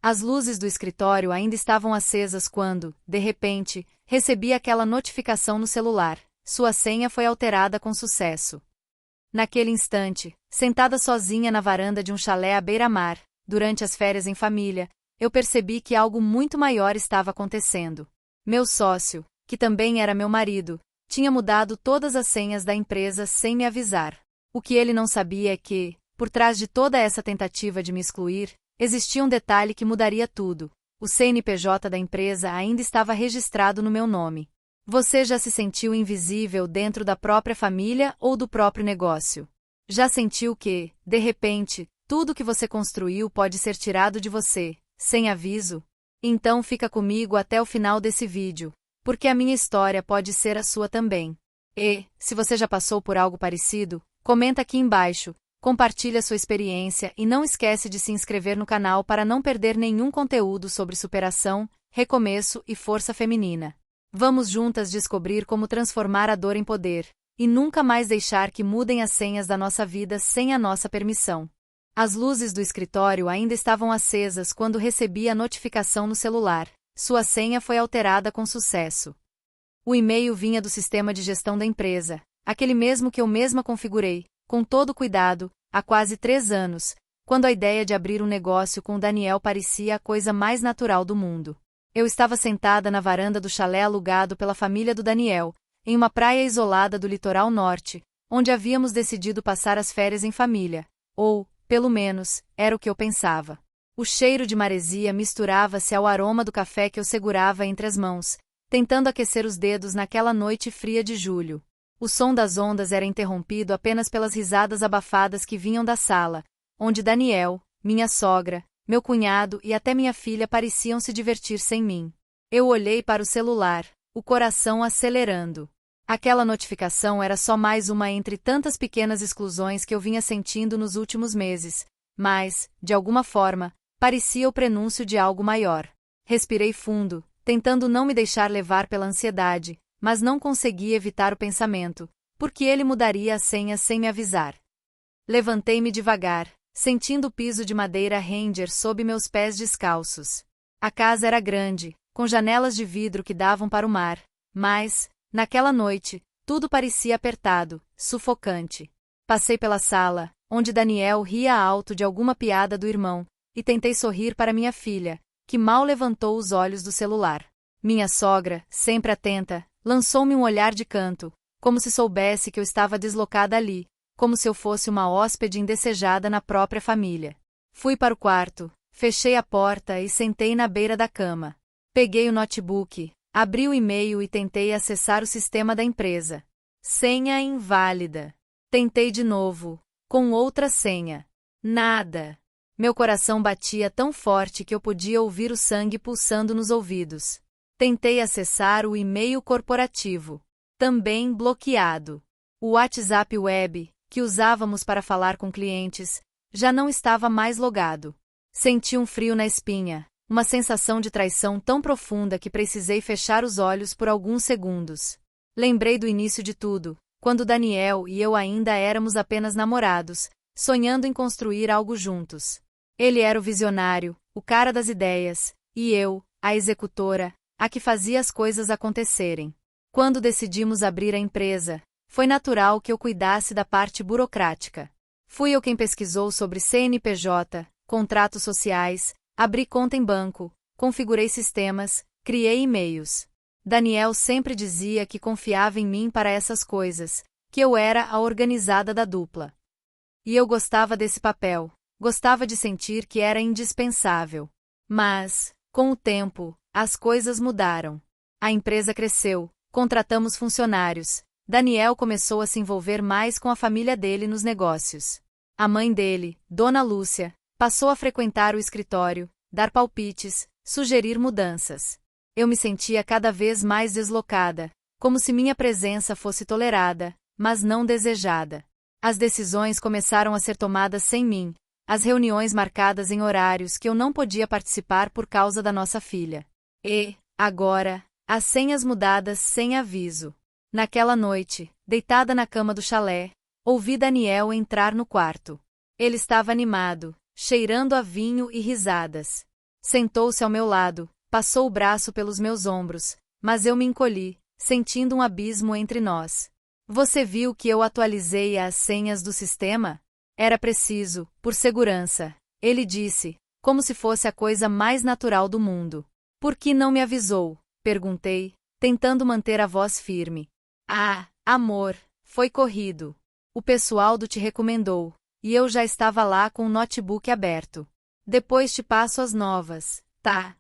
As luzes do escritório ainda estavam acesas quando, de repente, recebi aquela notificação no celular. Sua senha foi alterada com sucesso. Naquele instante, sentada sozinha na varanda de um chalé à beira-mar, durante as férias em família, eu percebi que algo muito maior estava acontecendo. Meu sócio, que também era meu marido, tinha mudado todas as senhas da empresa sem me avisar. O que ele não sabia é que, por trás de toda essa tentativa de me excluir, existia um detalhe que mudaria tudo. O CNPJ da empresa ainda estava registrado no meu nome. Você já se sentiu invisível dentro da própria família ou do próprio negócio? Já sentiu que, de repente, tudo que você construiu pode ser tirado de você, sem aviso? Então fica comigo até o final desse vídeo, porque a minha história pode ser a sua também. E, se você já passou por algo parecido, comenta aqui embaixo, compartilha sua experiência e não esquece de se inscrever no canal para não perder nenhum conteúdo sobre superação, recomeço e força feminina. Vamos juntas descobrir como transformar a dor em poder, e nunca mais deixar que mudem as senhas da nossa vida sem a nossa permissão. As luzes do escritório ainda estavam acesas quando recebi a notificação no celular. Sua senha foi alterada com sucesso. O e-mail vinha do sistema de gestão da empresa, aquele mesmo que eu mesma configurei, com todo cuidado, há quase 3 anos, quando a ideia de abrir um negócio com o Daniel parecia a coisa mais natural do mundo. Eu estava sentada na varanda do chalé alugado pela família do Daniel, em uma praia isolada do litoral norte, onde havíamos decidido passar as férias em família, ou, pelo menos, era o que eu pensava. O cheiro de maresia misturava-se ao aroma do café que eu segurava entre as mãos, tentando aquecer os dedos naquela noite fria de julho. O som das ondas era interrompido apenas pelas risadas abafadas que vinham da sala, onde Daniel, minha sogra, meu cunhado e até minha filha pareciam se divertir sem mim. Eu olhei para o celular, o coração acelerando. Aquela notificação era só mais uma entre tantas pequenas exclusões que eu vinha sentindo nos últimos meses, mas, de alguma forma, parecia o prenúncio de algo maior. Respirei fundo, tentando não me deixar levar pela ansiedade, mas não consegui evitar o pensamento, porque ele mudaria a senha sem me avisar. Levantei-me devagar, sentindo o piso de madeira render sob meus pés descalços. A casa era grande, com janelas de vidro que davam para o mar, mas, naquela noite, tudo parecia apertado, sufocante. Passei pela sala, onde Daniel ria alto de alguma piada do irmão, e tentei sorrir para minha filha, que mal levantou os olhos do celular. Minha sogra, sempre atenta, lançou-me um olhar de canto, como se soubesse que eu estava deslocada ali, como se eu fosse uma hóspede indesejada na própria família. Fui para o quarto, fechei a porta e sentei na beira da cama. Peguei o notebook, abri o e-mail e tentei acessar o sistema da empresa. Senha inválida. Tentei de novo, com outra senha. Nada. Meu coração batia tão forte que eu podia ouvir o sangue pulsando nos ouvidos. Tentei acessar o e-mail corporativo. Também bloqueado. O WhatsApp web, que usávamos para falar com clientes, já não estava mais logado. Senti um frio na espinha, uma sensação de traição tão profunda que precisei fechar os olhos por alguns segundos. Lembrei do início de tudo, quando Daniel e eu ainda éramos apenas namorados, sonhando em construir algo juntos. Ele era o visionário, o cara das ideias, e eu, a executora, a que fazia as coisas acontecerem. Quando decidimos abrir a empresa, foi natural que eu cuidasse da parte burocrática. Fui eu quem pesquisou sobre CNPJ, contratos sociais, abri conta em banco, configurei sistemas, criei e-mails. Daniel sempre dizia que confiava em mim para essas coisas, que eu era a organizada da dupla. E eu gostava desse papel, gostava de sentir que era indispensável. Mas, com o tempo, as coisas mudaram. A empresa cresceu, contratamos funcionários. Daniel começou a se envolver mais com a família dele nos negócios. A mãe dele, Dona Lúcia, passou a frequentar o escritório, dar palpites, sugerir mudanças. Eu me sentia cada vez mais deslocada, como se minha presença fosse tolerada, mas não desejada. As decisões começaram a ser tomadas sem mim, as reuniões marcadas em horários que eu não podia participar por causa da nossa filha. E, agora, as senhas mudadas sem aviso. Naquela noite, deitada na cama do chalé, ouvi Daniel entrar no quarto. Ele estava animado, cheirando a vinho e risadas. Sentou-se ao meu lado, passou o braço pelos meus ombros, mas eu me encolhi, sentindo um abismo entre nós. Você viu que eu atualizei as senhas do sistema? Era preciso, por segurança. Ele disse, como se fosse a coisa mais natural do mundo. Por que não me avisou? Perguntei, tentando manter a voz firme. Ah, amor, foi corrido. O pessoal te recomendou, e eu já estava lá com o notebook aberto. Depois te passo as novas, tá?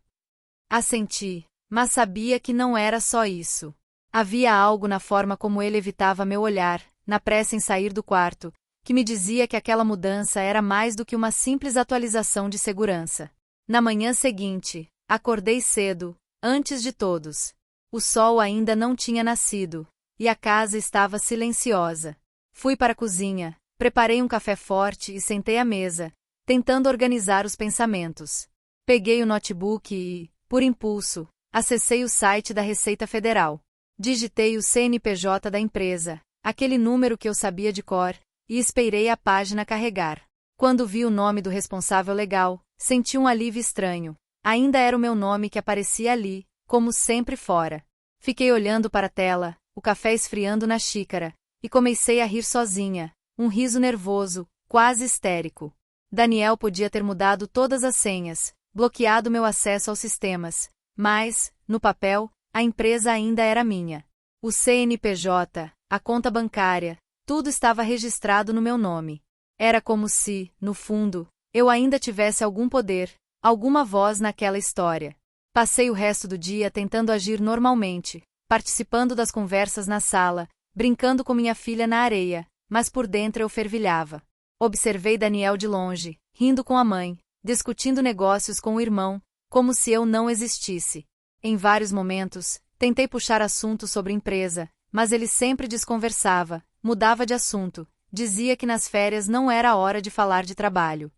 Assenti, mas sabia que não era só isso. Havia algo na forma como ele evitava meu olhar, na pressa em sair do quarto, que me dizia que aquela mudança era mais do que uma simples atualização de segurança. Na manhã seguinte, acordei cedo, antes de todos. O sol ainda não tinha nascido, e a casa estava silenciosa. Fui para a cozinha, preparei um café forte e sentei à mesa, tentando organizar os pensamentos. Peguei o notebook e, por impulso, acessei o site da Receita Federal. Digitei o CNPJ da empresa, aquele número que eu sabia de cor, e esperei a página carregar. Quando vi o nome do responsável legal, senti um alívio estranho. Ainda era o meu nome que aparecia ali, como sempre fora. Fiquei olhando para a tela, o café esfriando na xícara, e comecei a rir sozinha, um riso nervoso, quase histérico. Daniel podia ter mudado todas as senhas, bloqueado meu acesso aos sistemas, mas, no papel, a empresa ainda era minha. O CNPJ, a conta bancária, tudo estava registrado no meu nome. Era como se, no fundo, eu ainda tivesse algum poder, alguma voz naquela história. Passei o resto do dia tentando agir normalmente, participando das conversas na sala, brincando com minha filha na areia, mas por dentro eu fervilhava. Observei Daniel de longe, rindo com a mãe, discutindo negócios com o irmão, como se eu não existisse. Em vários momentos, tentei puxar assuntos sobre empresa, mas ele sempre desconversava, mudava de assunto, dizia que nas férias não era hora de falar de trabalho.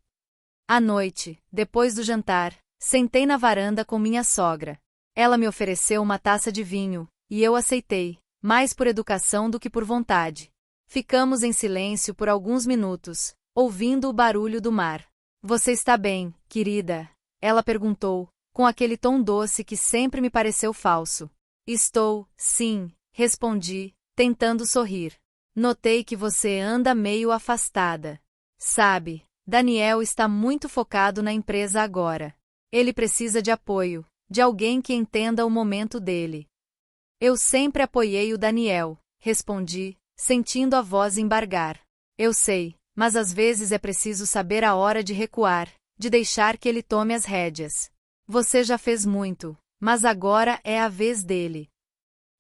À noite, depois do jantar, sentei na varanda com minha sogra. Ela me ofereceu uma taça de vinho, e eu aceitei, mais por educação do que por vontade. Ficamos em silêncio por alguns minutos, ouvindo o barulho do mar. Você está bem, querida? Ela perguntou, com aquele tom doce que sempre me pareceu falso. Estou, sim, respondi, tentando sorrir. Notei que você anda meio afastada. Sabe, Daniel está muito focado na empresa agora. Ele precisa de apoio, de alguém que entenda o momento dele. Eu sempre apoiei o Daniel, respondi, sentindo a voz embargar. Eu sei, mas às vezes é preciso saber a hora de recuar, de deixar que ele tome as rédeas. Você já fez muito, mas agora é a vez dele.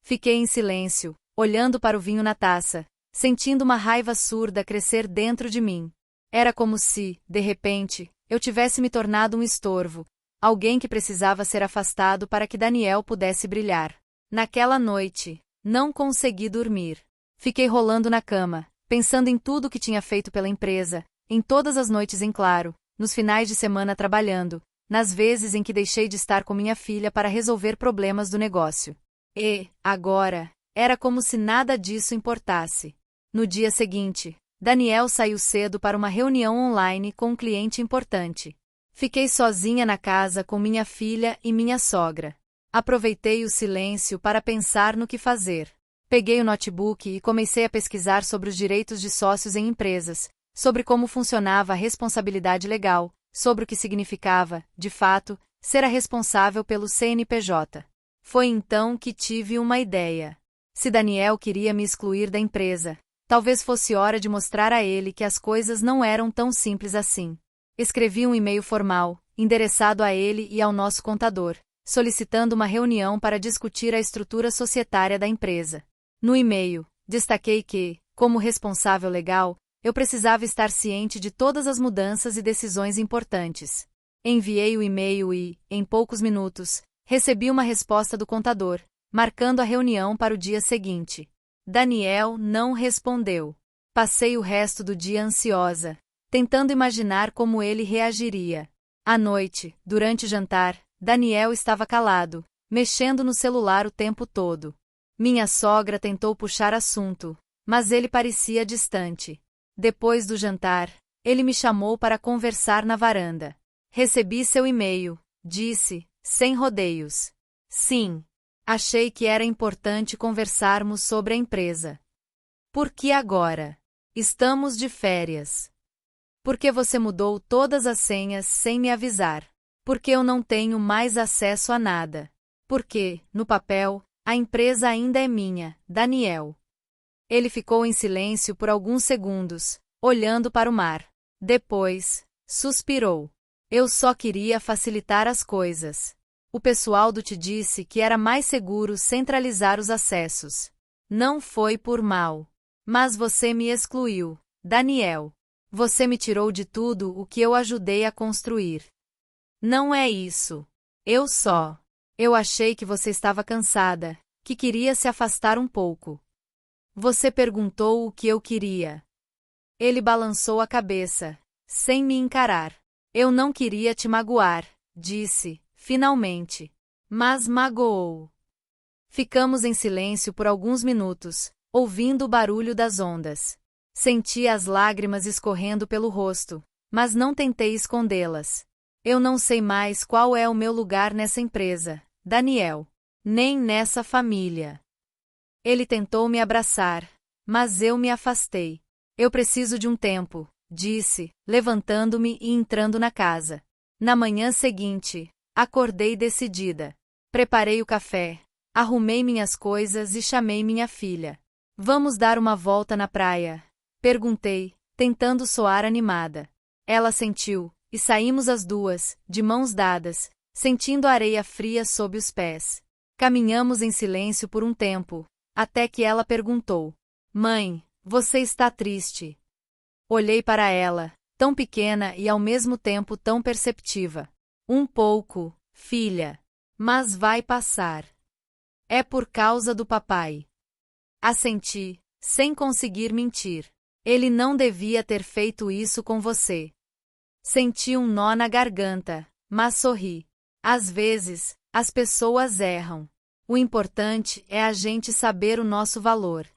Fiquei em silêncio, olhando para o vinho na taça, sentindo uma raiva surda crescer dentro de mim. Era como se, de repente, eu tivesse me tornado um estorvo, alguém que precisava ser afastado para que Daniel pudesse brilhar. Naquela noite, não consegui dormir. Fiquei rolando na cama, pensando em tudo o que tinha feito pela empresa, em todas as noites em claro, nos finais de semana trabalhando, nas vezes em que deixei de estar com minha filha para resolver problemas do negócio. E, agora, era como se nada disso importasse. No dia seguinte, Daniel saiu cedo para uma reunião online com um cliente importante. Fiquei sozinha na casa com minha filha e minha sogra. Aproveitei o silêncio para pensar no que fazer. Peguei o notebook e comecei a pesquisar sobre os direitos de sócios em empresas, sobre como funcionava a responsabilidade legal, sobre o que significava, de fato, ser a responsável pelo CNPJ. Foi então que tive uma ideia. Se Daniel queria me excluir da empresa, talvez fosse hora de mostrar a ele que as coisas não eram tão simples assim. Escrevi um e-mail formal, endereçado a ele e ao nosso contador, solicitando uma reunião para discutir a estrutura societária da empresa. No e-mail, destaquei que, como responsável legal, eu precisava estar ciente de todas as mudanças e decisões importantes. Enviei o e-mail e, em poucos minutos, recebi uma resposta do contador, marcando a reunião para o dia seguinte. Daniel não respondeu. Passei o resto do dia ansiosa, tentando imaginar como ele reagiria. À noite, durante o jantar, Daniel estava calado, mexendo no celular o tempo todo. Minha sogra tentou puxar assunto, mas ele parecia distante. Depois do jantar, ele me chamou para conversar na varanda. Recebi seu e-mail, disse, sem rodeios. Sim. Achei que era importante conversarmos sobre a empresa. Por que agora? Estamos de férias. Por que você mudou todas as senhas sem me avisar? Porque eu não tenho mais acesso a nada. Porque, no papel, a empresa ainda é minha, Daniel. Ele ficou em silêncio por alguns segundos, olhando para o mar. Depois, suspirou. Eu só queria facilitar as coisas. O pessoal do TI disse que era mais seguro centralizar os acessos. Não foi por mal. Mas você me excluiu, Daniel. Você me tirou de tudo o que eu ajudei a construir. Não é isso. Eu achei que você estava cansada, que queria se afastar um pouco. Você perguntou o que eu queria. Ele balançou a cabeça, sem me encarar. Eu não queria te magoar, disse, finalmente. Mas magoou. Ficamos em silêncio por alguns minutos, ouvindo o barulho das ondas. Senti as lágrimas escorrendo pelo rosto, mas não tentei escondê-las. Eu não sei mais qual é o meu lugar nessa empresa, Daniel. Nem nessa família. Ele tentou me abraçar, mas eu me afastei. Eu preciso de um tempo, disse, levantando-me e entrando na casa. Na manhã seguinte, acordei decidida. Preparei o café, arrumei minhas coisas e chamei minha filha. Vamos dar uma volta na praia? Perguntei, tentando soar animada. Ela assentiu, e saímos as duas, de mãos dadas, sentindo a areia fria sob os pés. Caminhamos em silêncio por um tempo, até que ela perguntou: Mãe, você está triste? Olhei para ela, tão pequena e ao mesmo tempo tão perceptiva. Um pouco, filha. Mas vai passar. É por causa do papai. Assenti, sem conseguir mentir. Ele não devia ter feito isso com você. Senti um nó na garganta, mas sorri. Às vezes, as pessoas erram. O importante é a gente saber o nosso valor.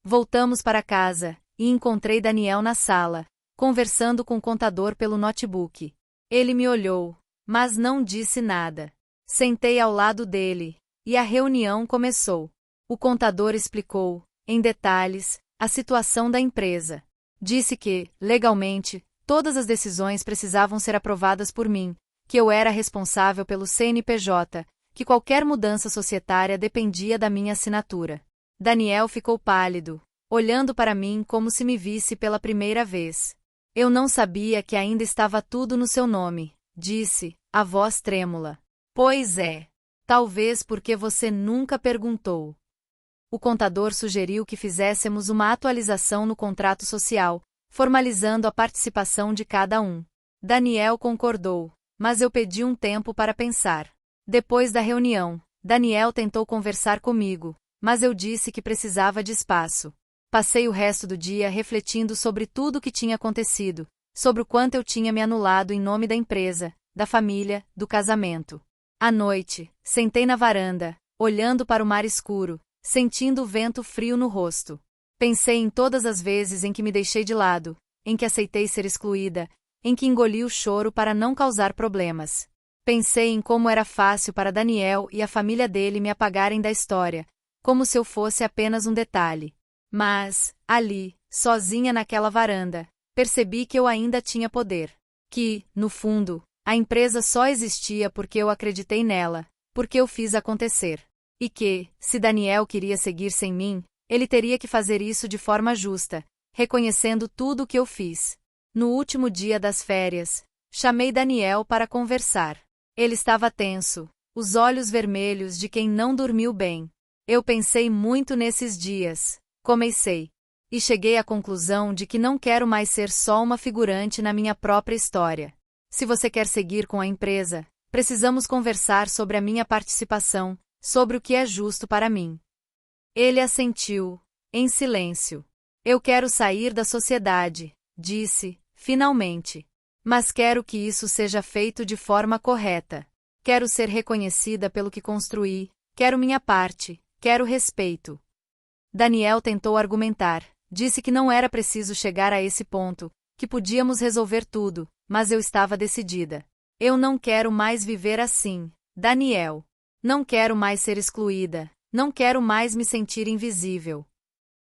Voltamos para casa, e encontrei Daniel na sala, conversando com o contador pelo notebook. Ele me olhou, mas não disse nada. Sentei ao lado dele, e a reunião começou. O contador explicou, em detalhes, a situação da empresa. Disse que, legalmente, todas as decisões precisavam ser aprovadas por mim, que eu era responsável pelo CNPJ, que qualquer mudança societária dependia da minha assinatura. Daniel ficou pálido, olhando para mim como se me visse pela primeira vez. Eu não sabia que ainda estava tudo no seu nome, disse, a voz trêmula. Pois é. Talvez porque você nunca perguntou. O contador sugeriu que fizéssemos uma atualização no contrato social, formalizando a participação de cada um. Daniel concordou, mas eu pedi um tempo para pensar. Depois da reunião, Daniel tentou conversar comigo, mas eu disse que precisava de espaço. Passei o resto do dia refletindo sobre tudo o que tinha acontecido, sobre o quanto eu tinha me anulado em nome da empresa, da família, do casamento. À noite, sentei na varanda, olhando para o mar escuro, sentindo o vento frio no rosto. Pensei em todas as vezes em que me deixei de lado, em que aceitei ser excluída, em que engoli o choro para não causar problemas. Pensei em como era fácil para Daniel e a família dele me apagarem da história, como se eu fosse apenas um detalhe. Mas, ali, sozinha naquela varanda, percebi que eu ainda tinha poder. Que, no fundo, a empresa só existia porque eu acreditei nela, porque eu fiz acontecer. E que, se Daniel queria seguir sem mim, ele teria que fazer isso de forma justa, reconhecendo tudo o que eu fiz. No último dia das férias, chamei Daniel para conversar. Ele estava tenso, os olhos vermelhos de quem não dormiu bem. Eu pensei muito nesses dias, comecei, e cheguei à conclusão de que não quero mais ser só uma figurante na minha própria história. Se você quer seguir com a empresa, precisamos conversar sobre a minha participação, sobre o que é justo para mim. Ele assentiu, em silêncio. Eu quero sair da sociedade, disse, finalmente. Mas quero que isso seja feito de forma correta. Quero ser reconhecida pelo que construí, quero minha parte, quero respeito. Daniel tentou argumentar, disse que não era preciso chegar a esse ponto, que podíamos resolver tudo, mas eu estava decidida. Eu não quero mais viver assim, Daniel. Não quero mais ser excluída. Não quero mais me sentir invisível.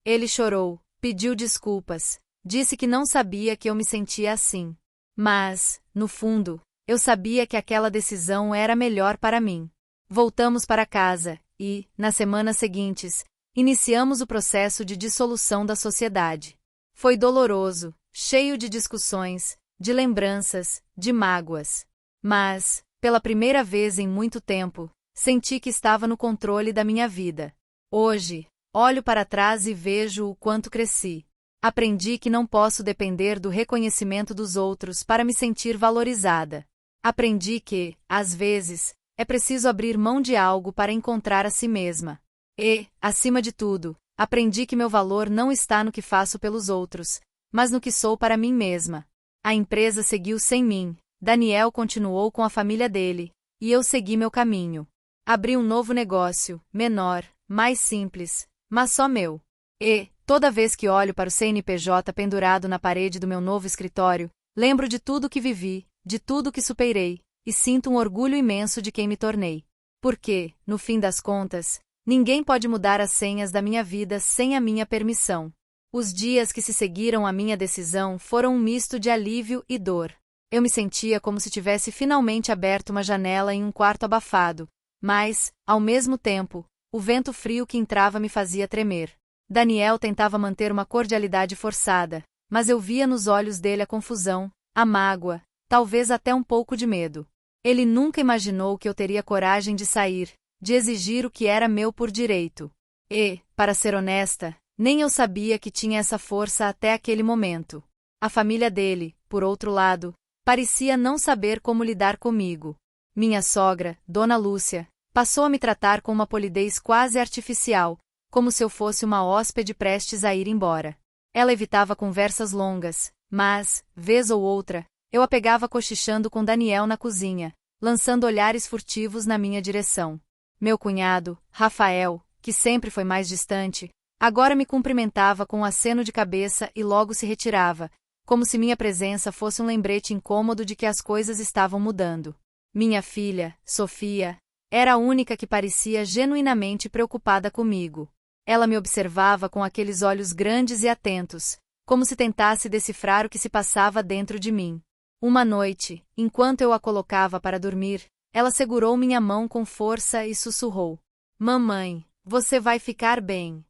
Ele chorou, pediu desculpas, disse que não sabia que eu me sentia assim. Mas, no fundo, eu sabia que aquela decisão era melhor para mim. Voltamos para casa e, nas semanas seguintes, iniciamos o processo de dissolução da sociedade. Foi doloroso, cheio de discussões, de lembranças, de mágoas. Mas, pela primeira vez em muito tempo, senti que estava no controle da minha vida. Hoje, olho para trás e vejo o quanto cresci. Aprendi que não posso depender do reconhecimento dos outros para me sentir valorizada. Aprendi que, às vezes, é preciso abrir mão de algo para encontrar a si mesma. E, acima de tudo, aprendi que meu valor não está no que faço pelos outros, mas no que sou para mim mesma. A empresa seguiu sem mim, Daniel continuou com a família dele, e eu segui meu caminho. Abri um novo negócio, menor, mais simples, mas só meu. E, toda vez que olho para o CNPJ pendurado na parede do meu novo escritório, lembro de tudo que vivi, de tudo que superei, e sinto um orgulho imenso de quem me tornei. Porque, no fim das contas, ninguém pode mudar as senhas da minha vida sem a minha permissão. Os dias que se seguiram à minha decisão foram um misto de alívio e dor. Eu me sentia como se tivesse finalmente aberto uma janela em um quarto abafado, mas, ao mesmo tempo, o vento frio que entrava me fazia tremer. Daniel tentava manter uma cordialidade forçada, mas eu via nos olhos dele a confusão, a mágoa, talvez até um pouco de medo. Ele nunca imaginou que eu teria coragem de sair, de exigir o que era meu por direito. E, para ser honesta, nem eu sabia que tinha essa força até aquele momento. A família dele, por outro lado, parecia não saber como lidar comigo. Minha sogra, Dona Lúcia, passou a me tratar com uma polidez quase artificial, como se eu fosse uma hóspede prestes a ir embora. Ela evitava conversas longas, mas, vez ou outra, eu a pegava cochichando com Daniel na cozinha, lançando olhares furtivos na minha direção. Meu cunhado, Rafael, que sempre foi mais distante, agora me cumprimentava com um aceno de cabeça e logo se retirava, como se minha presença fosse um lembrete incômodo de que as coisas estavam mudando. Minha filha, Sofia, era a única que parecia genuinamente preocupada comigo. Ela me observava com aqueles olhos grandes e atentos, como se tentasse decifrar o que se passava dentro de mim. Uma noite, enquanto eu a colocava para dormir, ela segurou minha mão com força e sussurrou: "Mamãe, você vai ficar bem?"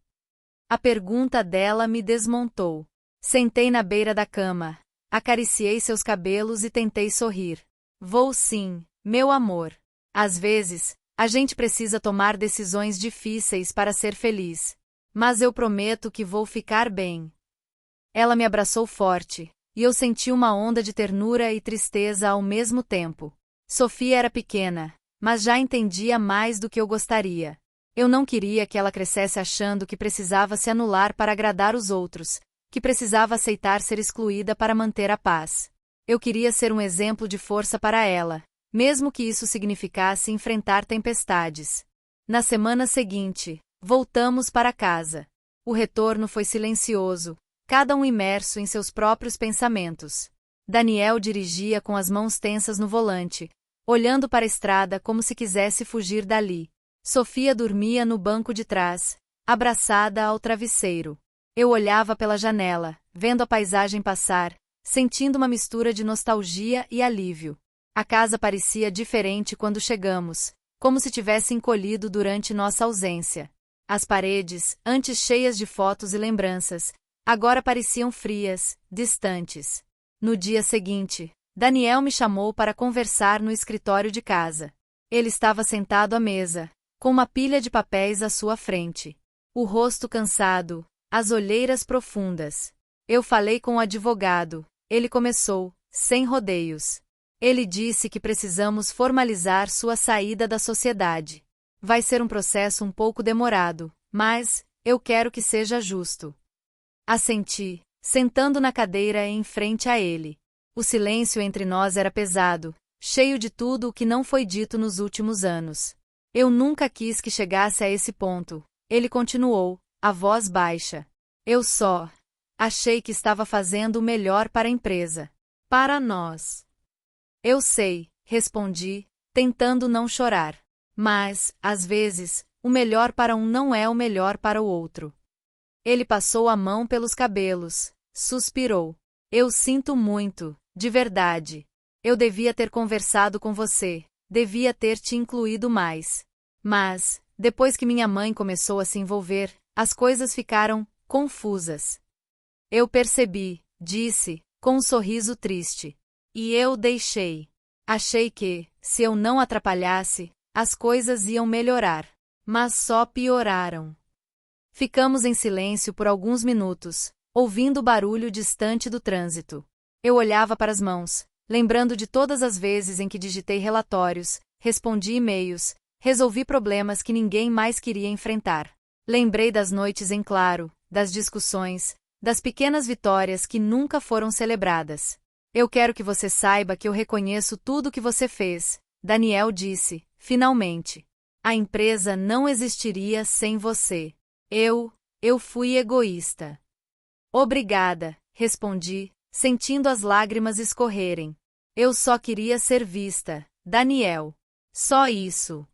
A pergunta dela me desmontou. Sentei na beira da cama, acariciei seus cabelos e tentei sorrir. "Vou sim, meu amor. Às vezes, a gente precisa tomar decisões difíceis para ser feliz. Mas eu prometo que vou ficar bem." Ela me abraçou forte, e eu senti uma onda de ternura e tristeza ao mesmo tempo. Sofia era pequena, mas já entendia mais do que eu gostaria. Eu não queria que ela crescesse achando que precisava se anular para agradar os outros, que precisava aceitar ser excluída para manter a paz. Eu queria ser um exemplo de força para ela, mesmo que isso significasse enfrentar tempestades. Na semana seguinte, voltamos para casa. O retorno foi silencioso, cada um imerso em seus próprios pensamentos. Daniel dirigia com as mãos tensas no volante, olhando para a estrada como se quisesse fugir dali. Sofia dormia no banco de trás, abraçada ao travesseiro. Eu olhava pela janela, vendo a paisagem passar, sentindo uma mistura de nostalgia e alívio. A casa parecia diferente quando chegamos, como se tivesse encolhido durante nossa ausência. As paredes, antes cheias de fotos e lembranças, agora pareciam frias, distantes. No dia seguinte, Daniel me chamou para conversar no escritório de casa. Ele estava sentado à mesa, com uma pilha de papéis à sua frente. O rosto cansado, as olheiras profundas. Eu falei com o advogado. Ele começou, sem rodeios. Ele disse que precisamos formalizar sua saída da sociedade. Vai ser um processo um pouco demorado, mas eu quero que seja justo. Assenti, sentando na cadeira em frente a ele. O silêncio entre nós era pesado, cheio de tudo o que não foi dito nos últimos anos. Eu nunca quis que chegasse a esse ponto, ele continuou, a voz baixa. Eu só achei que estava fazendo o melhor para a empresa. Para nós. Eu sei, respondi, tentando não chorar. Mas, às vezes, o melhor para um não é o melhor para o outro. Ele passou a mão pelos cabelos, suspirou. Eu sinto muito, de verdade. Eu devia ter conversado com você, devia ter te incluído mais. Mas, depois que minha mãe começou a se envolver, as coisas ficaram confusas. Eu percebi, disse, com um sorriso triste. E eu deixei. Achei que, se eu não atrapalhasse, as coisas iam melhorar. Mas só pioraram. Ficamos em silêncio por alguns minutos, ouvindo o barulho distante do trânsito. Eu olhava para as mãos, lembrando de todas as vezes em que digitei relatórios, respondi e-mails, resolvi problemas que ninguém mais queria enfrentar. Lembrei das noites em claro, das discussões, das pequenas vitórias que nunca foram celebradas. Eu quero que você saiba que eu reconheço tudo o que você fez, Daniel disse, finalmente. A empresa não existiria sem você. Eu fui egoísta. Obrigada, respondi, sentindo as lágrimas escorrerem. Eu só queria ser vista, Daniel. Só isso.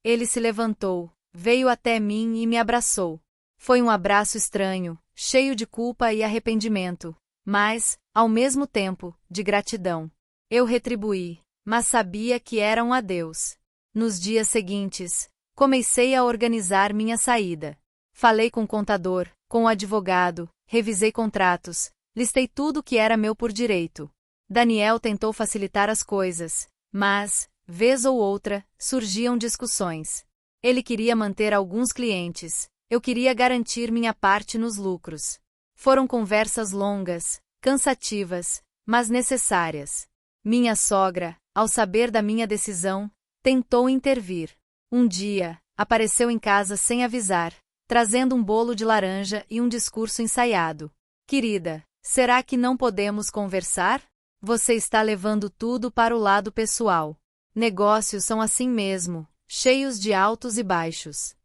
Ele se levantou, veio até mim e me abraçou. Foi um abraço estranho, cheio de culpa e arrependimento, mas, ao mesmo tempo, de gratidão. Eu retribuí, mas sabia que era um adeus. Nos dias seguintes, comecei a organizar minha saída. Falei com o contador, com o advogado, revisei contratos, listei tudo que era meu por direito. Daniel tentou facilitar as coisas, mas, vez ou outra, surgiam discussões. Ele queria manter alguns clientes, eu queria garantir minha parte nos lucros. Foram conversas longas, cansativas, mas necessárias. Minha sogra, ao saber da minha decisão, tentou intervir. Um dia, apareceu em casa sem avisar, trazendo um bolo de laranja e um discurso ensaiado. Querida, será que não podemos conversar? Você está levando tudo para o lado pessoal. Negócios são assim mesmo, cheios de altos e baixos.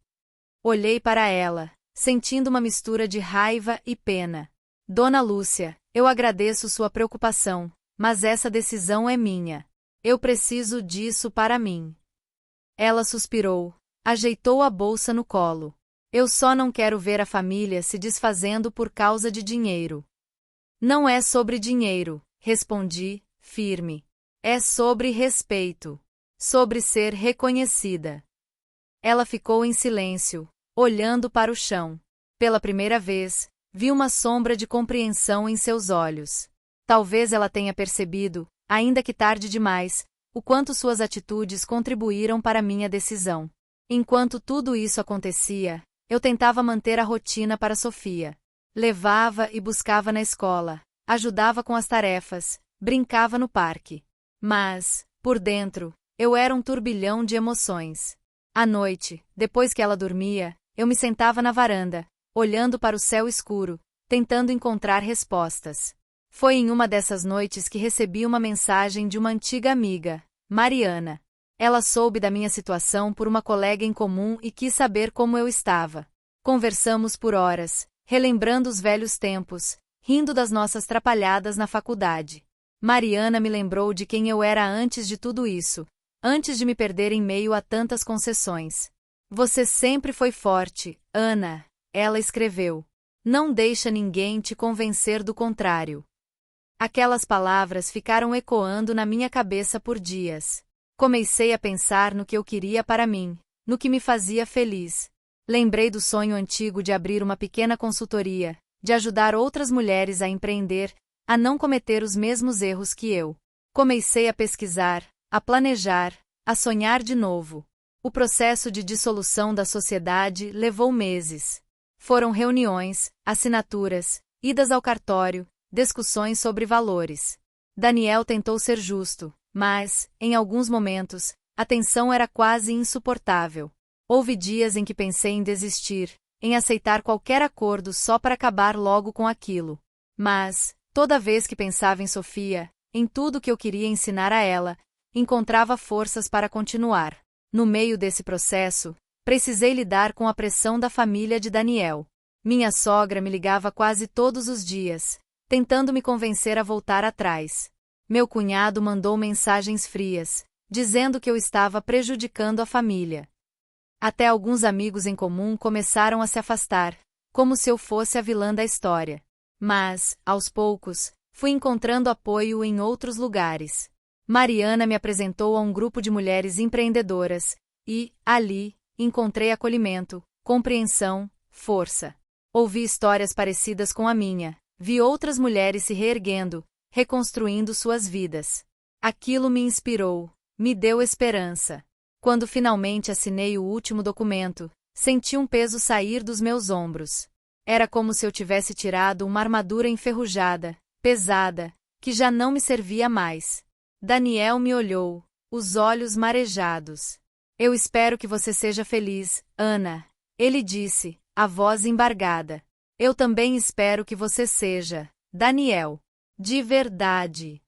Olhei para ela, sentindo uma mistura de raiva e pena. Dona Lúcia, eu agradeço sua preocupação, mas essa decisão é minha. Eu preciso disso para mim. Ela suspirou, ajeitou a bolsa no colo. Eu só não quero ver a família se desfazendo por causa de dinheiro. Não é sobre dinheiro, respondi, firme. É sobre respeito. Sobre ser reconhecida. Ela ficou em silêncio, olhando para o chão. Pela primeira vez, vi uma sombra de compreensão em seus olhos. Talvez ela tenha percebido, ainda que tarde demais, o quanto suas atitudes contribuíram para minha decisão. Enquanto tudo isso acontecia, eu tentava manter a rotina para Sofia. Levava e buscava na escola, ajudava com as tarefas, brincava no parque. Mas, por dentro, eu era um turbilhão de emoções. À noite, depois que ela dormia, eu me sentava na varanda, olhando para o céu escuro, tentando encontrar respostas. Foi em uma dessas noites que recebi uma mensagem de uma antiga amiga, Mariana. Ela soube da minha situação por uma colega em comum e quis saber como eu estava. Conversamos por horas, relembrando os velhos tempos, rindo das nossas trapalhadas na faculdade. Mariana me lembrou de quem eu era antes de tudo isso, antes de me perder em meio a tantas concessões. Você sempre foi forte, Ana, ela escreveu. Não deixa ninguém te convencer do contrário. Aquelas palavras ficaram ecoando na minha cabeça por dias. Comecei a pensar no que eu queria para mim, no que me fazia feliz. Lembrei do sonho antigo de abrir uma pequena consultoria, de ajudar outras mulheres a empreender, a não cometer os mesmos erros que eu. Comecei a pesquisar, a planejar, a sonhar de novo. O processo de dissolução da sociedade levou meses. Foram reuniões, assinaturas, idas ao cartório, discussões sobre valores. Daniel tentou ser justo, mas, em alguns momentos, a tensão era quase insuportável. Houve dias em que pensei em desistir, em aceitar qualquer acordo só para acabar logo com aquilo. Mas, toda vez que pensava em Sofia, em tudo que eu queria ensinar a ela, encontrava forças para continuar. No meio desse processo, precisei lidar com a pressão da família de Daniel. Minha sogra me ligava quase todos os dias, tentando me convencer a voltar atrás. Meu cunhado mandou mensagens frias, dizendo que eu estava prejudicando a família. Até alguns amigos em comum começaram a se afastar, como se eu fosse a vilã da história. Mas, aos poucos, fui encontrando apoio em outros lugares. Mariana me apresentou a um grupo de mulheres empreendedoras, e, ali, encontrei acolhimento, compreensão, força. Ouvi histórias parecidas com a minha, vi outras mulheres se reerguendo, reconstruindo suas vidas. Aquilo me inspirou, me deu esperança. Quando finalmente assinei o último documento, senti um peso sair dos meus ombros. Era como se eu tivesse tirado uma armadura enferrujada, pesada, que já não me servia mais. Daniel me olhou, os olhos marejados. Eu espero que você seja feliz, Ana. Ele disse, a voz embargada. Eu também espero que você seja, Daniel. De verdade.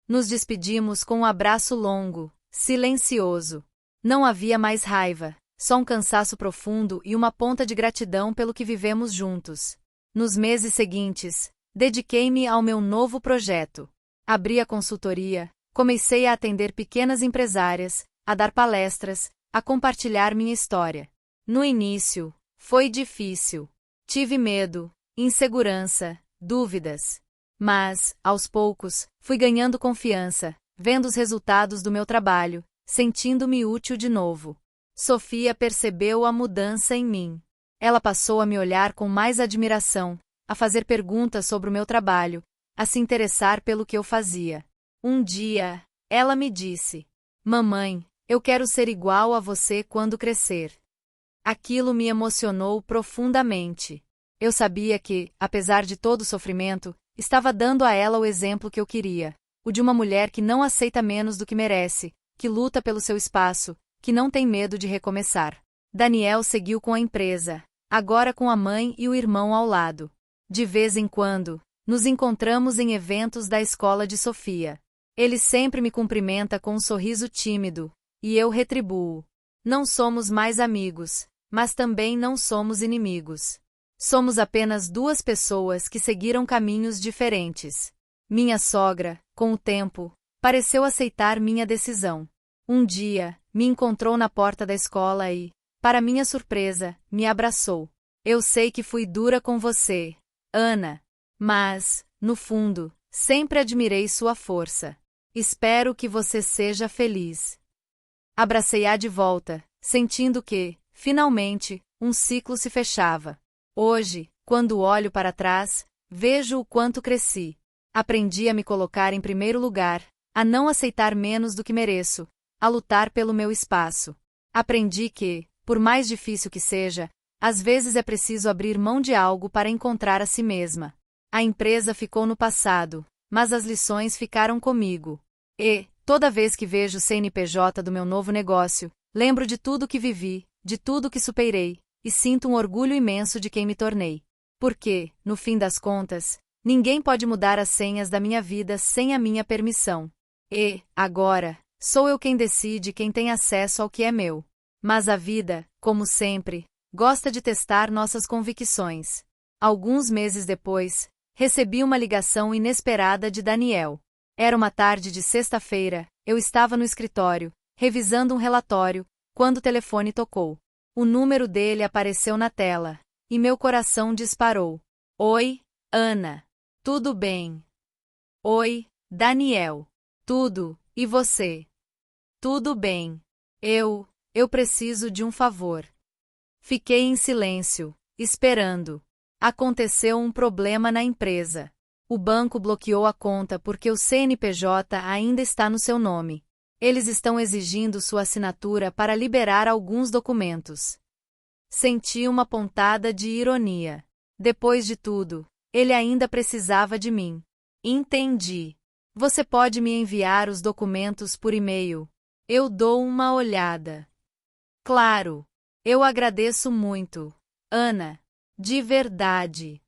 Nos despedimos com um abraço longo, silencioso. Não havia mais raiva, só um cansaço profundo e uma ponta de gratidão pelo que vivemos juntos. Nos meses seguintes, dediquei-me ao meu novo projeto. Abri a consultoria, comecei a atender pequenas empresárias, a dar palestras, a compartilhar minha história. No início, foi difícil. Tive medo, insegurança, dúvidas. Mas, aos poucos, fui ganhando confiança, vendo os resultados do meu trabalho, sentindo-me útil de novo. Sofia percebeu a mudança em mim. Ela passou a me olhar com mais admiração, a fazer perguntas sobre o meu trabalho, a se interessar pelo que eu fazia. Um dia, ela me disse: Mamãe, eu quero ser igual a você quando crescer. Aquilo me emocionou profundamente. Eu sabia que, apesar de todo o sofrimento, estava dando a ela o exemplo que eu queria, o de uma mulher que não aceita menos do que merece, que luta pelo seu espaço, que não tem medo de recomeçar. Daniel seguiu com a empresa, agora com a mãe e o irmão ao lado. De vez em quando, nos encontramos em eventos da escola de Sofia. Ele sempre me cumprimenta com um sorriso tímido, e eu retribuo. Não somos mais amigos, mas também não somos inimigos. Somos apenas duas pessoas que seguiram caminhos diferentes. Minha sogra, com o tempo, pareceu aceitar minha decisão. Um dia, me encontrou na porta da escola e, para minha surpresa, me abraçou. Eu sei que fui dura com você, Ana. Mas, no fundo, sempre admirei sua força. Espero que você seja feliz. Abracei-a de volta, sentindo que, finalmente, um ciclo se fechava. Hoje, quando olho para trás, vejo o quanto cresci. Aprendi a me colocar em primeiro lugar, a não aceitar menos do que mereço, a lutar pelo meu espaço. Aprendi que, por mais difícil que seja, às vezes é preciso abrir mão de algo para encontrar a si mesma. A empresa ficou no passado, mas as lições ficaram comigo. E, toda vez que vejo o CNPJ do meu novo negócio, lembro de tudo que vivi, de tudo que superei, e sinto um orgulho imenso de quem me tornei. Porque, no fim das contas, ninguém pode mudar as senhas da minha vida sem a minha permissão. E, agora, sou eu quem decide quem tem acesso ao que é meu. Mas a vida, como sempre, gosta de testar nossas convicções. Alguns meses depois, recebi uma ligação inesperada de Daniel. Era uma tarde de sexta-feira, eu estava no escritório, revisando um relatório, quando o telefone tocou. O número dele apareceu na tela, e meu coração disparou. Oi, Ana. Tudo bem? Oi, Daniel. Tudo, e você? Tudo bem. Eu preciso de um favor. Fiquei em silêncio, esperando. Aconteceu um problema na empresa. O banco bloqueou a conta porque o CNPJ ainda está no seu nome. Eles estão exigindo sua assinatura para liberar alguns documentos. Senti uma pontada de ironia. Depois de tudo, ele ainda precisava de mim. Entendi. Você pode me enviar os documentos por e-mail. Eu dou uma olhada. Claro. Eu agradeço muito, Ana. De verdade.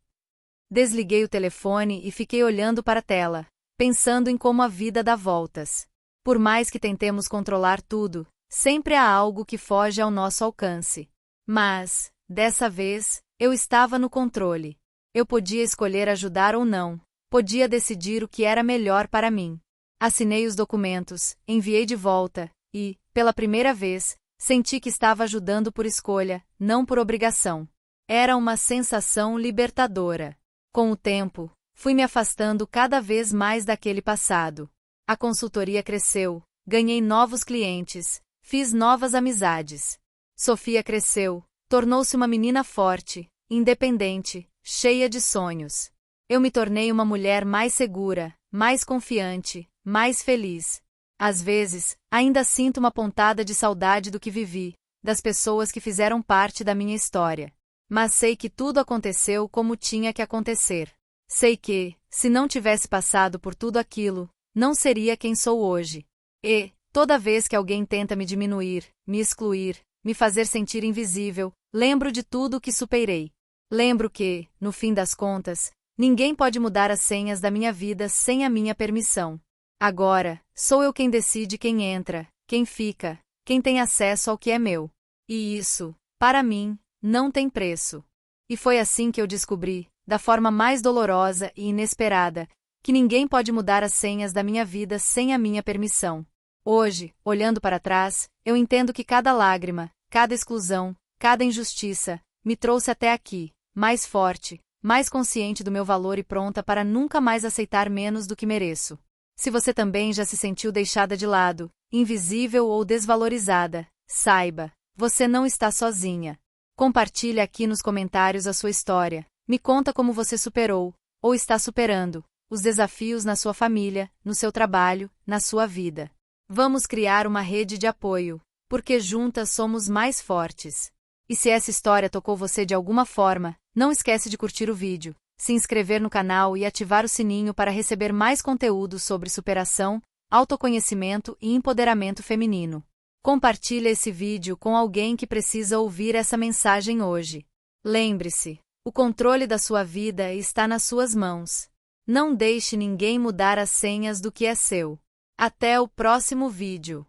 Desliguei o telefone e fiquei olhando para a tela, pensando em como a vida dá voltas. Por mais que tentemos controlar tudo, sempre há algo que foge ao nosso alcance. Mas, dessa vez, eu estava no controle. Eu podia escolher ajudar ou não, podia decidir o que era melhor para mim. Assinei os documentos, enviei de volta, e, pela primeira vez, senti que estava ajudando por escolha, não por obrigação. Era uma sensação libertadora. Com o tempo, fui me afastando cada vez mais daquele passado. A consultoria cresceu, ganhei novos clientes, fiz novas amizades. Sofia cresceu, tornou-se uma menina forte, independente, cheia de sonhos. Eu me tornei uma mulher mais segura, mais confiante, mais feliz. Às vezes, ainda sinto uma pontada de saudade do que vivi, das pessoas que fizeram parte da minha história. Mas sei que tudo aconteceu como tinha que acontecer. Sei que, se não tivesse passado por tudo aquilo, não seria quem sou hoje. E, toda vez que alguém tenta me diminuir, me excluir, me fazer sentir invisível, lembro de tudo o que superei. Lembro que, no fim das contas, ninguém pode mudar as senhas da minha vida sem a minha permissão. Agora, sou eu quem decide quem entra, quem fica, quem tem acesso ao que é meu. E isso, para mim, não tem preço. E foi assim que eu descobri, da forma mais dolorosa e inesperada, que ninguém pode mudar as senhas da minha vida sem a minha permissão. Hoje, olhando para trás, eu entendo que cada lágrima, cada exclusão, cada injustiça, me trouxe até aqui, mais forte, mais consciente do meu valor e pronta para nunca mais aceitar menos do que mereço. Se você também já se sentiu deixada de lado, invisível ou desvalorizada, saiba, você não está sozinha. Compartilhe aqui nos comentários a sua história, me conta como você superou, ou está superando, os desafios na sua família, no seu trabalho, na sua vida. Vamos criar uma rede de apoio, porque juntas somos mais fortes. E se essa história tocou você de alguma forma, não esquece de curtir o vídeo, se inscrever no canal e ativar o sininho para receber mais conteúdo sobre superação, autoconhecimento e empoderamento feminino. Compartilhe esse vídeo com alguém que precisa ouvir essa mensagem hoje. Lembre-se, o controle da sua vida está nas suas mãos. Não deixe ninguém mudar as senhas do que é seu. Até o próximo vídeo.